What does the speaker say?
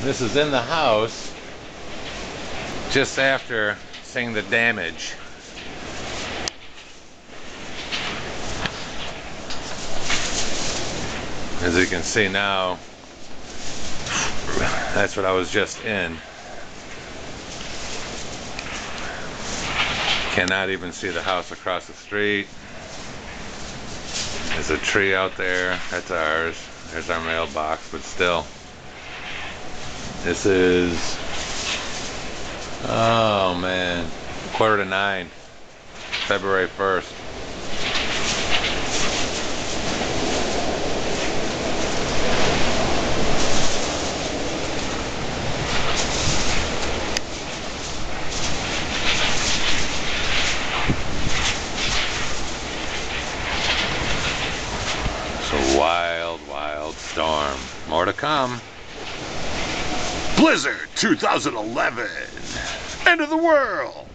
This is in the house just after seeing the damage. As you can see now, that's what I was just in. Cannot even see the house across the street. There's a tree out there. That's ours. There's our mailbox, but still. This is, oh man, 8:45, February 1st. It's a wild, wild storm. More to come. Blizzard 2011. End of the world.